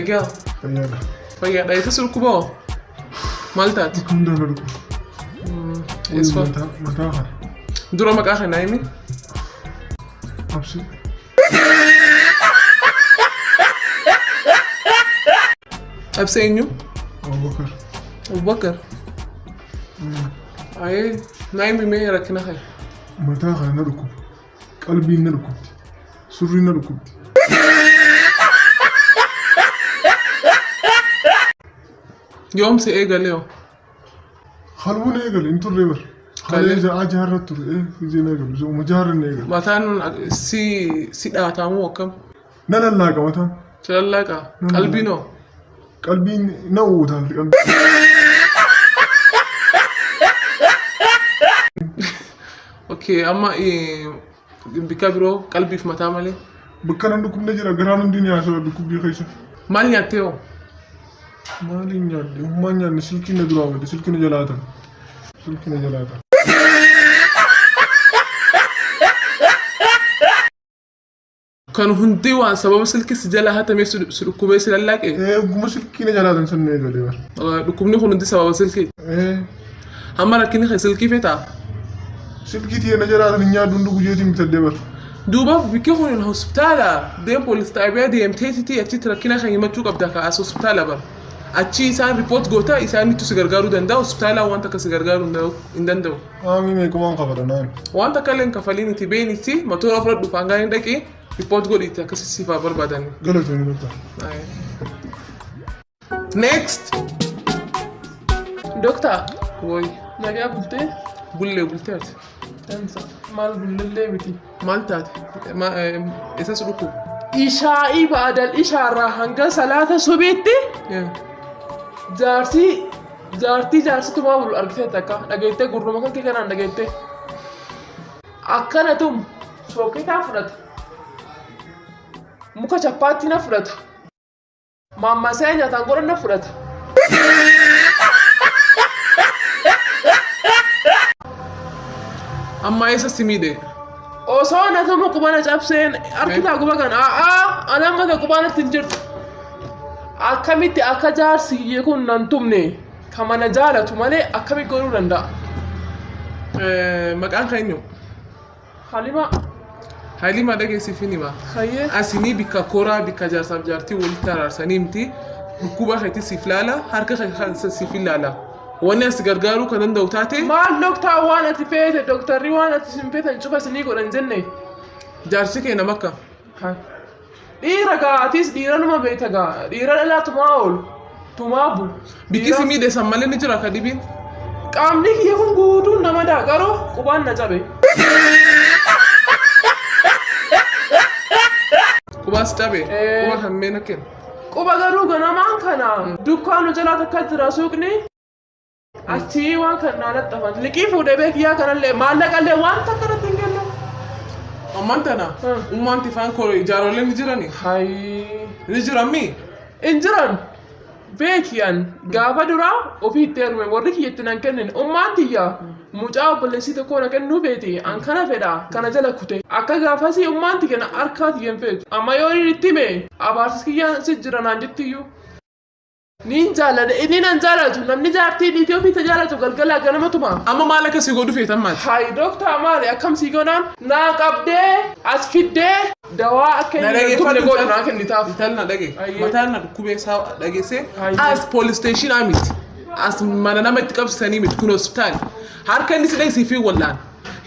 Nagaa. Fayyaadha. Fayyaadha. Eessa rukkuboo? Maal taati? Hunda na rukuba. Eessa? Mataa kana. Dura maqaa kanaa himi? Absi. Absi eenyu? Abubakar. Abubakar. Ayee naa himi mee rakkina kee? Mataa kana na rukuba. Qalbiin na rukubdi. Surri na rukubdi. Yoom si eegale yoo? Halluun eegale hin turre bar. Halee ajaarra ture hojii na eegale zooma jaarra na eegale. Mataan si dhaatamu akkam? Na lallaaqa mataan. Si lallaaqa? Qalbiinoo? Qalbiin na uutaalti qalbii. Okay, amma bika biroo qalbiif mataa malee? Bakka nan dhukkubne jira garaan hundi ni haasawaa dhukkubbii keessa. Maal nyaattee yoo? Maaliin nyaadde? Hummaan nyaanne silkii na duraa wade silkii na jalaa ta'a. Silkii na jalaa ta'a. Kan hundi waan sababa silkii si jala hatamee si dhukkubee si lallaaqee? Guma silkii na jalaa ta'a san na eegale bar. Dhukkubni kun hundi sababa silkii? Amma rakkinni kee silkii feetaa? Silkii tiyee na jalaa ta'a nyaaddu hundi gujeetiin bitadde bar. Duuba bikki kun hospitaala deem poolis xaabiyaa deemteetitti achitti rakkina kan himachuu qabda ka'as hospitaala bar. Achi isaan ripoot goota isaanitti si gargaaruu danda'a hospitaala wanta akka si gargaaruu hin danda'u. Aami meequmaan qabata naan. Wanta akka leen kafaliin itti beenitti matoora fudhadhu faangaan hin dhaqee ripoot godhiitti akka siifaa barbaadan. Galatoonni doktor. Next. Doktor. Woy. Nagaa bultee? Bultee ati. Dansa. Maal bullellee miti. Maal taate? Eessas dhukkubu? Ishaa'ii baadal ishaarraa hanga salaata subiitti jaarsi tumaa bulu argitee takka dhageettee gurruma kan kee kanaan dhageettee akkana tum sooketaa fudhata muka chappaatti na fudhata mammasee nyaataan godhan na fudhata. Amma eessa si miidhe? Osoo na tuma qubana cabseen harkitaa guba kan anamata qubanatti hin jirtu. Akkamitti akka jaarsi kun nan tumne kan mana jaalatu malee akkamitti godhuu danda'a? Maqaan keenyu? Halima. Halima dhageessiif hin hima. Hayyee. Asinii bikka koraa bikka jaarsaaf jaartii walitti araarsanii miti dhukkuba keetti siif laala harka keessa siif hin laala. Wanni as gargaaruu kan danda'u taate? Maal doktaa waan ati feete doktarri waan ati sin feetan cufa sinii godhan jenne. Jaarsi kee nama akka? Dhiira gaatis dhiira numa beeta gaa dhiira dhalaa tumaa oolu tumaa bulu. Bikki si miidheessan malee ni jira ka dhibiin? Qaamni kiyya kun guutuun nama daa garuu qubaan na cabe. Qubaas cabe? Quba hammeen akkeen? Quba garuu ganamaan kana dukkaanu jalaa takka jira suuqni. Achi waan kan naannatti liqii fuudhee beekiyyaa kanallee maallaqallee waan takka irratti hin kennu. Ammaan tana ummaan tifaan koo ijaarollee ni jirani? Ni jirammi? Hin jiran beekiyaan gaafa duraa ofii itti heerume warri kiyyatti nan kennin ummaan tiyya mucaa obboleessii tokkoo na kennuu feeti an kana fedha kana jala kute akka gaafasii ummaan tiyya na harkaa tiyyan feetu amma yoo inni itti hime abaarsis kiyyaan si jira naan jettiyyuu. Nin jaalladha inni nan jaalatu namni jaartii Itoophiyaa ta jaalatu galgala ganama tuma. Amma maal akka si godhu feetan maati? Hayi doktaa maali akkam si godhaan naa qabdee as fiddee dawaa akka inni tumne godhu naa kennitaaf. Intal na dhage mataan na dhukkubee isaa dhageesse as police station amit as mana nama itti qabsisanii miti kun hospitaal harka inni si dhageessii fi wallaan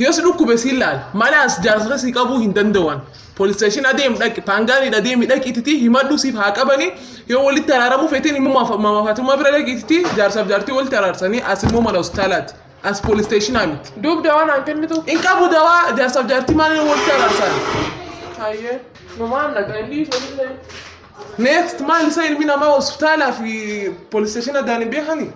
yoo si dhukkubee si ilaal malee as jaarsa si qabuu hin danda'an. Police station adeem dhaqi paangaanii adeemi dhaqititi himadhu siif haa qabani yoo walitti araaramuu feetiin immoo maafatummaa bira dhaqititi jaarsaaf jaartii walitti araarsanii as immoo mana hospitaalaati as police station amit. Duub dawaa naan kennitu? In qabu dawaa jaarsaaf jaartii maaliin walitti araarsan? Hayyee numaan dhaqa inni isolillee. Next maal isa ilmi namaa hospitaalaa fi police station addaan hin beekanii?